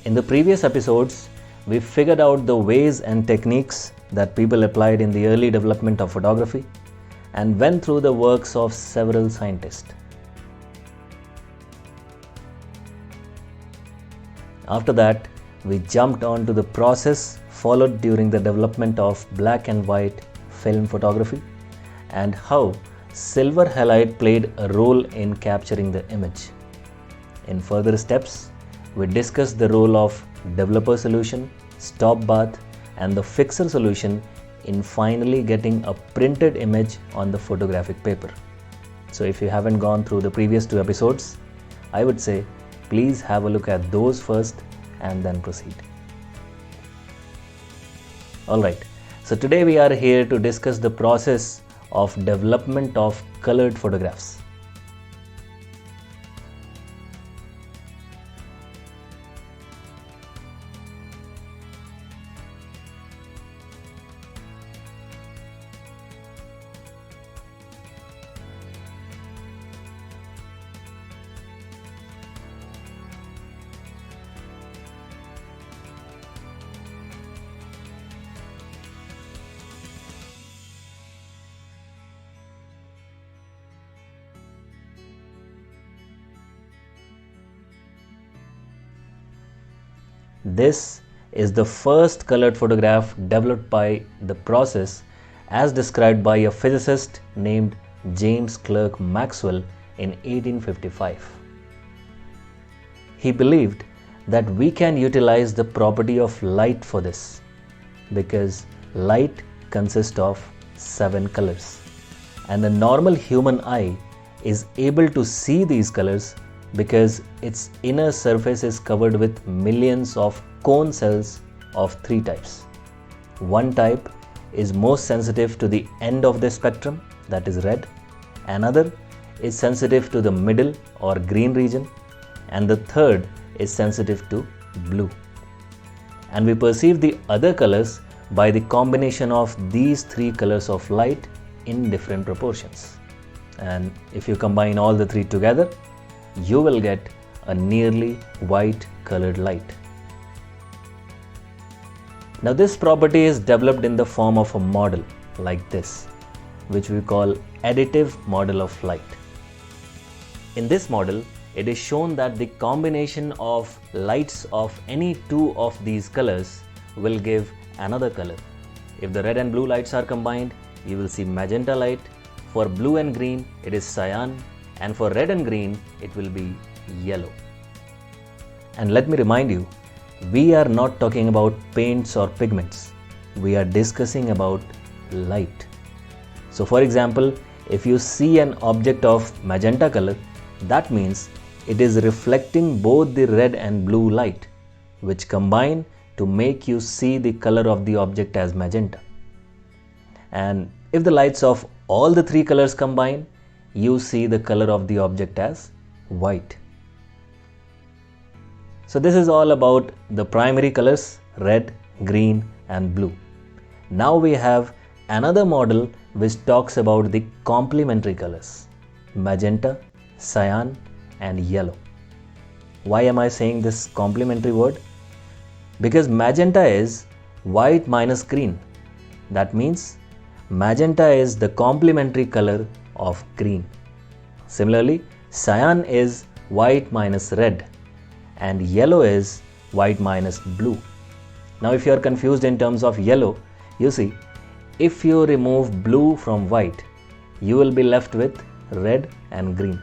In the previous episodes, we figured out the ways and techniques that people applied in the early development of photography and went through the works of several scientists. After that, we jumped on to the process followed during the development of black and white film photography and how silver halide played a role in capturing the image. In further steps, we discussed the role of developer solution, stop bath, and the fixer solution in finally getting a printed image on the photographic paper. So if you haven't gone through the previous two episodes, I would say please have a look at those first and then proceed. Alright, so today we are here to discuss the process of development of colored photographs. This is the first colored photograph developed by the process as described by a physicist named James Clerk Maxwell in 1855. He believed that we can utilize the property of light for this because light consists of 7 colors and a normal human eye is able to see these colors because its inner surface is covered with millions of cone cells of 3 types. One type is most sensitive to the end of the spectrum, that is red. Another is sensitive to the middle or green region, and the third is sensitive to blue. And we perceive the other colors by the combination of these 3 colors of light in different proportions. And if you combine all the 3 together, you will get a nearly white colored light. Now this property is developed in the form of a model like this, which we call additive model of light. In this model, it is shown that the combination of lights of any 2 of these colors will give another color. If the red and blue lights are combined, you will see magenta light. For blue and green, it is cyan. And for red and green, it will be yellow. And let me remind you, we are not talking about paints or pigments. We are discussing about light. So for example, if you see an object of magenta color, that means it is reflecting both the red and blue light, which combine to make you see the color of the object as magenta. And if the lights of all the 3 colors combine, you see the color of the object as white. So this is all about the primary colors red, green and blue. Now we have another model which talks about the complementary colors magenta, cyan and yellow. Why am I saying this complementary word? Because magenta is white minus green. That means magenta is the complementary color of green. Similarly, cyan is white minus red and yellow is white minus blue. Now if you are confused in terms of yellow, you see, if you remove blue from white, you will be left with red and green.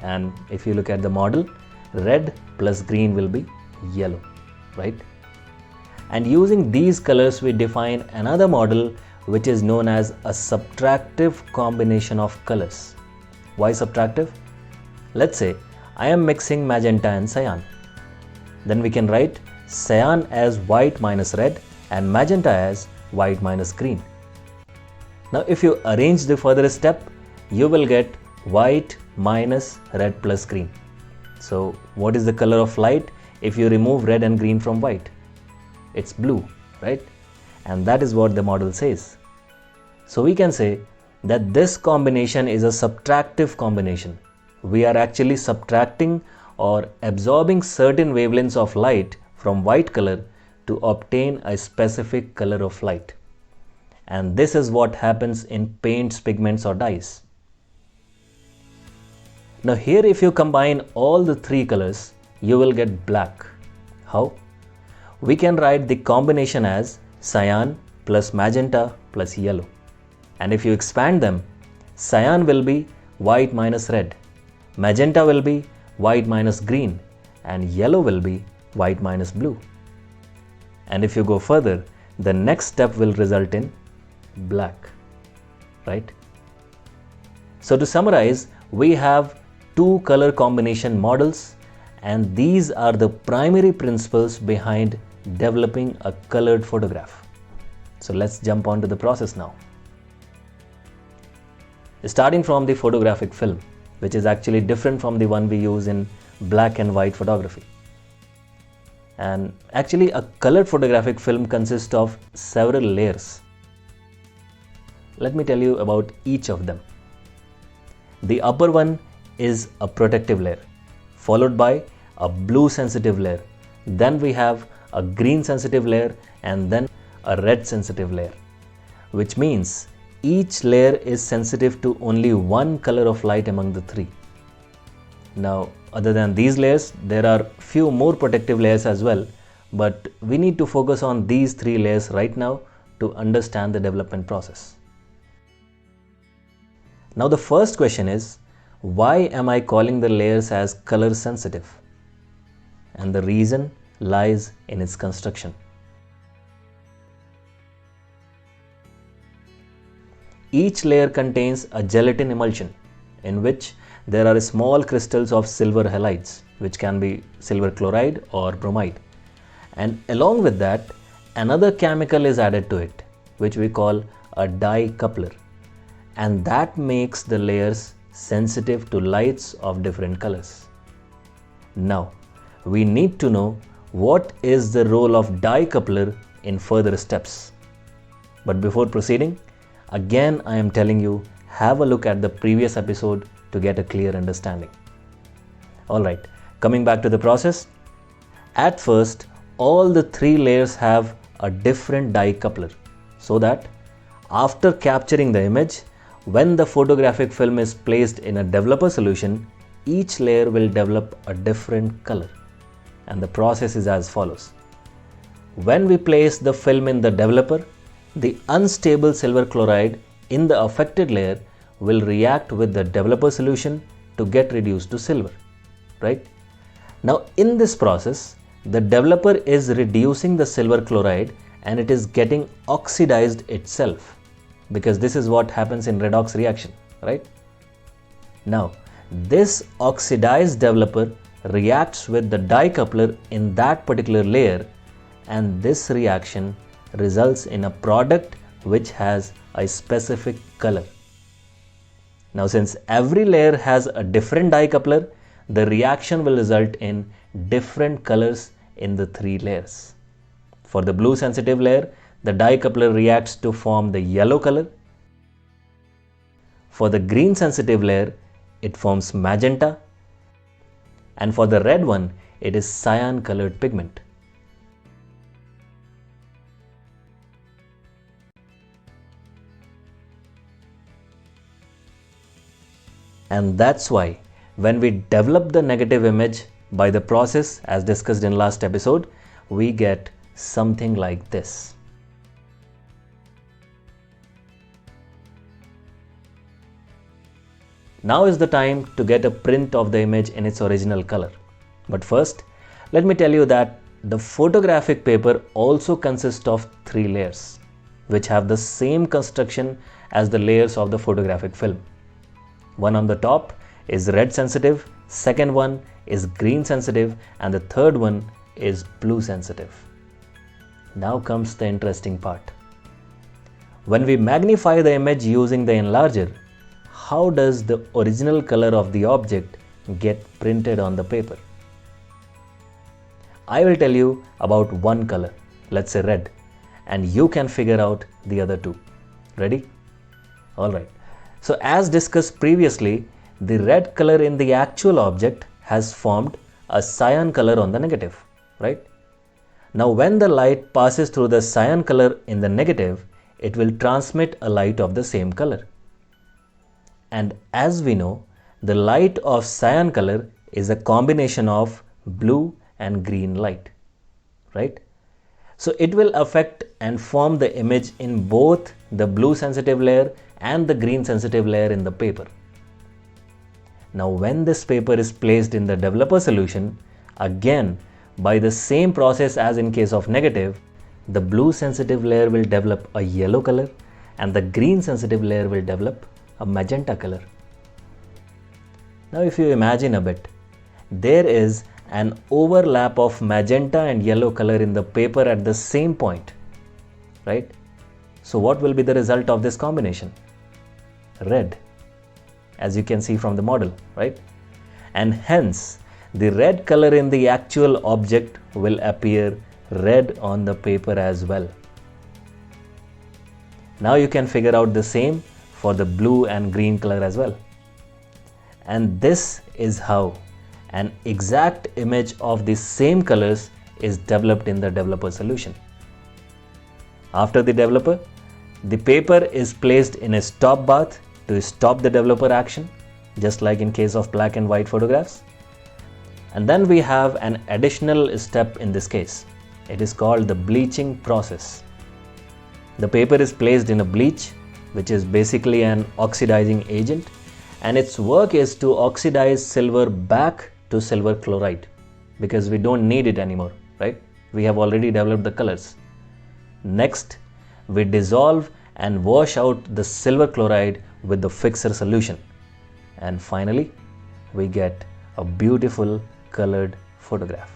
And if you look at the model, red plus green will be yellow, right? And using these colors, we define another model which is known as a subtractive combination of colors. Why subtractive? Let's say I am mixing magenta and cyan. Then we can write cyan as white minus red and magenta as white minus green. Now if you arrange the further step, you will get white minus red plus green. So what is the color of light if you remove red and green from white? It's blue, right? And that is what the model says. So we can say that this combination is a subtractive combination. We are actually subtracting or absorbing certain wavelengths of light from white color to obtain a specific color of light. And this is what happens in paints, pigments or dyes. Now here if you combine all the three colors, you will get black. How? We can write the combination as cyan plus magenta plus yellow. And if you expand them, cyan will be white minus red, magenta will be white minus green, and yellow will be white minus blue. And if you go further, the next step will result in black, right? So to summarize, we have two color combination models, and these are the primary principles behind developing a colored photograph. So let's jump on to the process now. Starting from the photographic film, which is actually different from the one we use in black and white photography. And actually a colored photographic film consists of several layers. Let me tell you about each of them. The upper one is a protective layer, followed by a blue sensitive layer. Then we have a green sensitive layer and then a red sensitive layer, which means each layer is sensitive to only one color of light among the three. Now, other than these layers, there are few more protective layers as well, but we need to focus on these three layers right now to understand the development process. Now the first question is, why am I calling the layers as color sensitive? And the reason lies in its construction. Each layer contains a gelatin emulsion in which there are small crystals of silver halides, which can be silver chloride or bromide. And along with that, another chemical is added to it, which we call a dye coupler. And that makes the layers sensitive to lights of different colors. Now, we need to know what is the role of dye coupler in further steps. But before proceeding, again I am telling you, have a look at the previous episode to get a clear understanding. Alright, coming back to the process. At first, all the three layers have a different dye coupler, so that after capturing the image, when the photographic film is placed in a developer solution, each layer will develop a different color. And the process is as follows. When we place the film in the developer, the unstable silver chloride in the affected layer will react with the developer solution to get reduced to silver, right? Now in this process, the developer is reducing the silver chloride and it is getting oxidized itself, because this is what happens in redox reaction, right? Now, this oxidized developer reacts with the dye coupler in that particular layer, and this reaction results in a product which has a specific color. Now, since every layer has a different dye coupler, the reaction will result in different colors in the three layers. For the blue sensitive layer, the dye coupler reacts to form the yellow color. For the green sensitive layer, it forms magenta. And for the red one, it is cyan colored pigment. And that's why when we develop the negative image by the process as discussed in last episode, we get something like this. Now is the time to get a print of the image in its original color. But first, let me tell you that the photographic paper also consists of three layers, which have the same construction as the layers of the photographic film. One on the top is red sensitive, second one is green sensitive, and the third one is blue sensitive. Now comes the interesting part. When we magnify the image using the enlarger, how does the original color of the object get printed on the paper? I will tell you about one color, let's say red, and you can figure out the other two. Ready? Alright. So as discussed previously, the red color in the actual object has formed a cyan color on the negative, right? Now when the light passes through the cyan color in the negative, it will transmit a light of the same color. And as we know, the light of cyan color is a combination of blue and green light, right? So it will affect and form the image in both the blue sensitive layer and the green sensitive layer in the paper. Now when this paper is placed in the developer solution, again by the same process as in case of negative, the blue sensitive layer will develop a yellow color and the green sensitive layer will develop a magenta color. Now if you imagine a bit, there is an overlap of magenta and yellow color in the paper at the same point, right? So what will be the result of this combination? Red, as you can see from the model, right? And hence the red color in the actual object will appear red on the paper as well. Now you can figure out the same for the blue and green color as well. And this is how an exact image of the same colors is developed in the developer solution. After the developer, the paper is placed in a stop bath to stop the developer action, just like in case of black and white photographs. And then we have an additional step in this case. It is called the bleaching process. The paper is placed in a bleach, which is basically an oxidizing agent, and its work is to oxidize silver back to silver chloride, because we don't need it anymore, right? We have already developed the colors. Next, we dissolve and wash out the silver chloride with the fixer solution. And finally, we get a beautiful colored photograph.